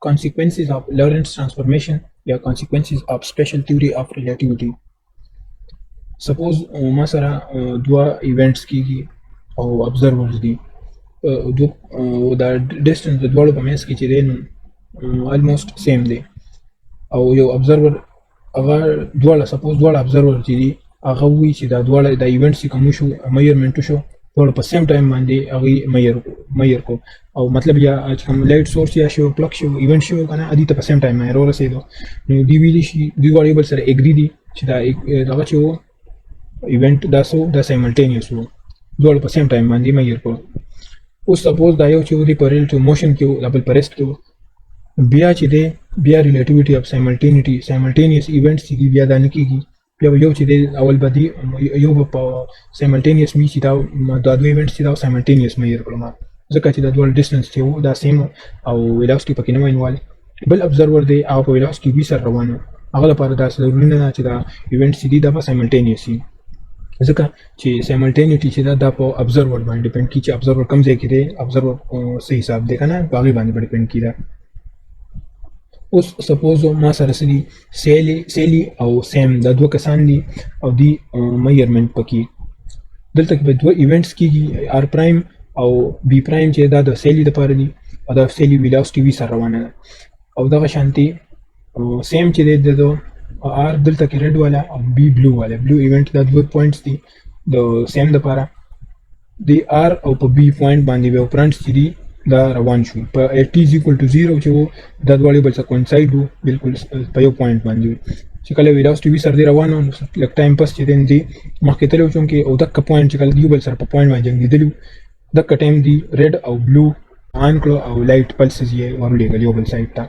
consequences of Lorentz transformation یا consequences of special theory of relativity. Suppose ما سره دوه ایونټس کیږي او observers دي دا distance د دواړو په منځ کې چې دی نو almost same دی او یو observer هغه دواړه suppose دواړه observer چې دي هغه وایي چې دا دواړه د ایونټس چې کوم شو measurement شو دواړه په سیم ټایم باندې هغه measure کو او مطلب یا چې کوم لایټ سورس یا شو پلک شو ایونټ شو کنه ادي ته په سیم ټایم باندې ورسېدو نو دی ویلی شي دی وړي بل سره اګری دي چې دا دغه چې وو ایونټ دا سو دا simultaneous وو دواړه په سیم ټایم باندې measure کو اوس سپوز دا یو چې دی په ریلیټیو موشن کې وو دبل پرست کې وو بیا چې دی بیا relativity of simultaneity simultaneous events چې بیا دا نه کیږي بیا یو چې دی اول بدی یو په simultaneous می چې دا دوه ایونټس چې دا simultaneous measure کړم ځکه چې دا ډول ډیسټنس چې وو دا سیم او ویلاسټي پکې نه وینوال بل observer دی او په ویلاسټي وی سره روانه هغه لپاره دا ضروري نه چې دا ایونټس دي دا په simultaneous وي ځکه چې simultaneity چې دا په observer باندې ډیپند کی چې observer کوم ځای کې دی observer صحیح حساب دی کنه باغی باندې ډیپند کیدا اوس سپوز ما سره سړي سیلی او سیم دا دوه کسان دي او دی میجرمنت پکې دلته کې دوه ایونټس کیږي r پرایم او b پرایم چې دا د سیلی لپاره دي او دا سیلی ویلاسټي وی سره روانه ده او دغه شانتي سیم چې د r دلته کې ریډ والا او b بلو والا بلو ایونټ دا دوه پوینټس دي د سیم لپاره دی r او په b پوینټ باندې ویو فرنټس دي دا روان شو په t = 0 چې دا دواړه بل څه کوینساید وو بالکل په یو پوینټ باندې چې کله ویلاسټي وی سره روانو لک ټایم پس چې دی مخکې تلو چې او دغه پوینټ چې کله دی بل سره په پوینټ باندې جنګیدلو دغه ټایم دی ریډ او بلو آن کړو او لایټ پلسز یې ورولېږل یو بل سایډ ته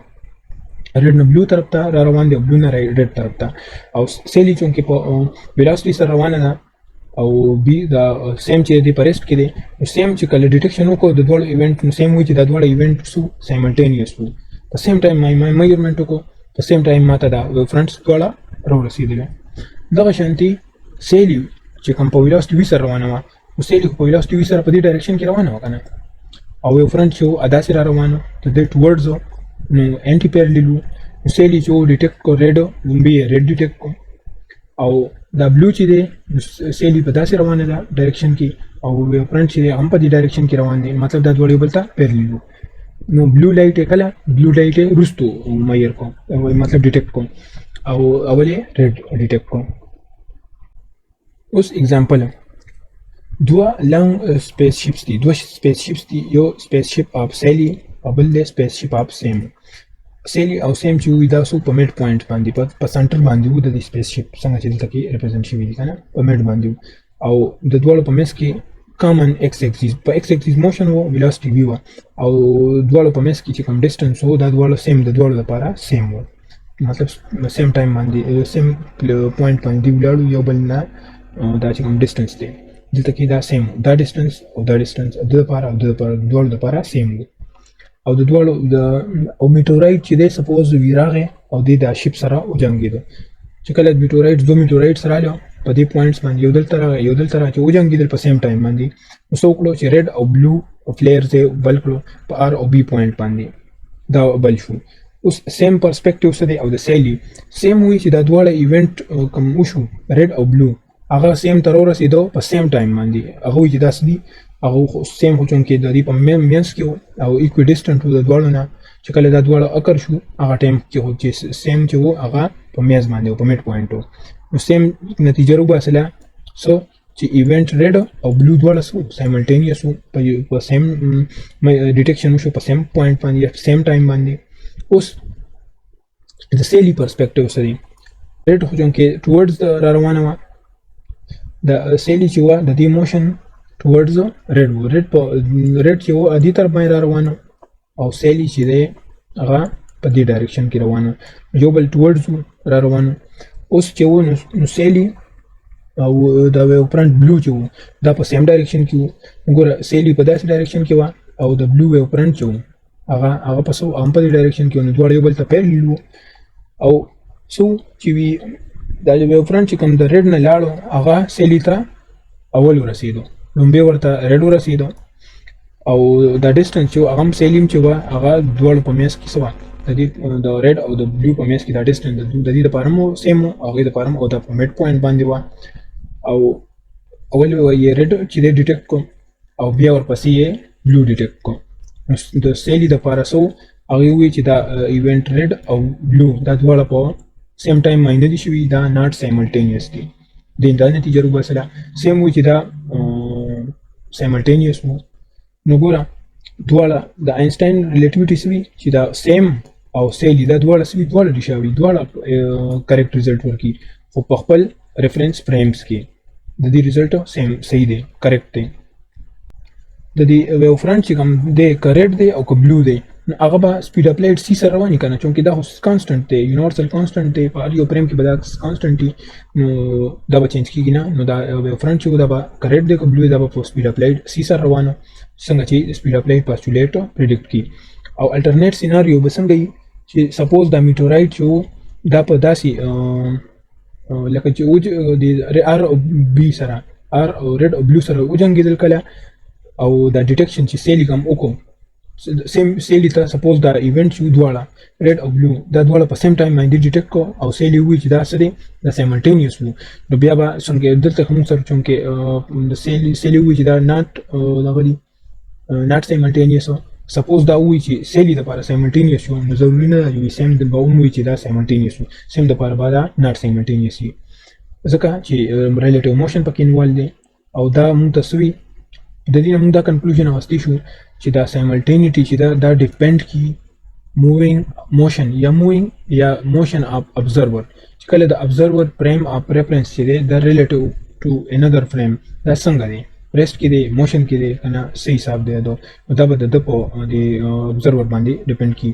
ریډ نو بلو طرف ته را روان دی بلو نه ریډ طرف ته او سیلی چې په ویلاسټي سره روانه ده او بي دا سیم چې دی پرست کې دی سیم چې کله ډیټیکشن وکړو د دوه ایونت نو سیم وي چې د دوه ایونت سو سایملټینیوس وو په سیم ټایم مای میجرمنت وکړو په سیم ټایم ماته دا فرنټس دواړه رسیدل دغه شانتي سیلی چې کوم په ویلاسټي وی سره روانه و او سیلی په ویلاسټي وی سره په دې ډایرکشن کې روانه و کنه او یو فرنټ شو ادا سره روانه ته د ټورډز نو انټي پیرلیل سیلی چې ډیټیکټ کو ریډ بي ریډ ډیټیکټ کو او دا بلو چې دی سیلی په داسې روانه ده ډایرکشن کې او فرنټ چې هم په دې ډایرکشن کې روان دي مطلب دا دوه بل ته پیرلیل نو بلو لایټ کله بلو لایټ رستو مایر کو مطلب ډیټیکټ کو او اوله ریډ ډیټیکټ کو اوس एग्जांपल دوه لانګ سپیس شیپس دي دوه سپیس شیپس دي یو سپیس شیپ اف سیلی او بل سپیس شیپ اف سیم سیلی او سیم چې وي دا سو په میډ پوینټ باندې په سنټر باندې وو د سپیس شیپ څنګه چې دلته کې ریپرزینټ شوی دي کنه په میډ باندې او د دوه په مس کې کامن ایکس اکسس په ایکس اکسس موشن وو ویلاسټي وی وو او دوه په مس کې چې کوم ډیسټنس وو دا دوه سیم د دوه لپاره سیم وو مطلب سیم ټایم باندې سیم پوینټ باندې ولاړو یو بل نه دا چې کوم ډیسټنس دی دلته کې دا سیم دا ډیسټنس او دا ډیسټنس د لپاره او د دوه لپاره سیم وو او د دوه د او میټورایټ چې د سپوز ویراغه او د شیپ سره او جنگیدو چې کله میټورایټ دوه میټورایټ سره له په دې پوینټس باندې یو دل تر چې او جنگیدل په سیم ټایم باندې وسو کړو چې ریډ او بلو او فلیرز بل کړو په ار او بي پوینټ باندې دا بل شو اوس سیم پرسپیکټیو سره او د سیلی سیم وی چې دا دوه ایونت کوم وشو ریډ او بلو هغه سیم تر ورسېدو په سیم ټایم باندې هغه چې داس دي هغه سیم خو چون کې د دې په مینس کې او ایکوی ډیسټنټ د دوړو نه چې کله دا دوړو اکر شو هغه ټایم کې هو چې سیم چې وو هغه په میز باندې په میډ پوینټ نو سیم نتیجه وباسله سو چې ایونت ریډ او بلو دوړو سو سایملټینیوس په سیم ډیټیکشن شو په سیم پوینټ باندې سیم ټایم باندې اوس د سیلی پرسپیکټیو سره ریډ خو چون کې ټورډز را روانه و د سیلی چې و د دې موشن towards red چې و ادي تر باندې روانه او سیلی چې دی هغه په دې ډایرکشن کې روانه یو بل towards را روانه اوس چې و نو سیلی او دا ویو فرنٹ بلو چې و دا په سیم ډایرکشن کې و وګوره سیلی په داسې ډایرکشن کې و او د بلو ویو فرنٹ چې و هغه په سو هم په دې ډایرکشن کې نو دوه یو بل ته پیرلیل او سو چې وی دا ویو فرنٹ چې کوم د ریډ نه لاړو هغه سیلی ته اول ورسېدو لومبه ورته ریډ ورسېدو او دا ډیسټنس چې هغه سیلیم چې هغه دوه په میس کې سوا د دې د ریډ او د بلو په میس کې دا ډیسټنس د دې لپاره مو سیم او هغې لپاره مو دا په میډ پوینټ باندې وه او اول یې ریډ چې دی ډیټیکټ کوم او بیا ورپسې یې بلو ډیټیکټ کوم. نو د سیلي دپاره څه و هغې ووایي چې دا ایونټ ریډ او بلو دا دواړه په سیم ټایم باندې دي شوي دا ناټ سایملټینیس دي. د دا نتیجه وباسله سیم وایي چې دا سایملټینیس و. نو ګوره دواړه د آینسټاین ریلیټیویټي سوي چې دا سیم او سیلي دا دواړه سوي دواړه ریښاوړي دواړه کریکټ ریزلټ ورکوي خو په خپل ریفرنس فریمز کې د دې ریزلټ سیم صحیح دی کریکټ دی. د دې ویو فرنٹ چې کوم دی که ریډ دی او که بلو دی نو هغه به سپیډ اپ لایټ سی سره رواني که نه چونکې دا خو کانسټنټ دی یونیورسل کانسټنټ دی په هر یو فریم کې به دا کانسټنټ وي نو دا به چینج کېږي نه. نو دا ویو فرنٹ چې دا به که ریډ دی که بلو دی دا به په سپیډ اپ لایټ سی سره روانه څنګه چې سپیډ اپ لایټ پاسټولیټ پریډکټ کړي. او الټرنیټ سیناریو به څنګه وي چې سپوز دا میټورایټ چې و دا په داسې لکه چې د آر او بي سره آر او ریډ او بلو سره وجنګېدل کله او دا ډیټیکشن چې سیلي کوم وکړو سیم سیلي ته سپوز دا ایونټ چې دواړه ریډ او بلو دا دواړه په سیم ټایم باندې ډیټیکټ کو او سیلي ووایي چې دا څه دی دا سایملټینیس و. نو بیا به څنګه دلته موږ سره چونکې د سیلي ووایي چې دا دغه دي ناټ سایملټینیس سپوز دا وایي چې سیلي دپاره سایملټینیس شو نو ضروري نه ده چې سیم به ووایي چې دا سایملټینیس و سیم دپاره به دا ناټ سایملټینیس وي ځکه چې ریلیټیو موشن پکې انوالو دی او دا موږ ته څه وي د دې نه موږ دا کنکلوژن اخیستی شو چې دا سایملټینیټي چې دا ډیپینډ کی مووینګ موشن یا موشن اف ابزرور چې کله د ابزرور فریم اف ریفرنس چې دی دا ریلیټیو ټو انادر فریم دا څنګه دی ریسټ کې دی موشن کې دی که نه څه حساب دی دا به د په د ابزرور باندې ډیپینډ کی.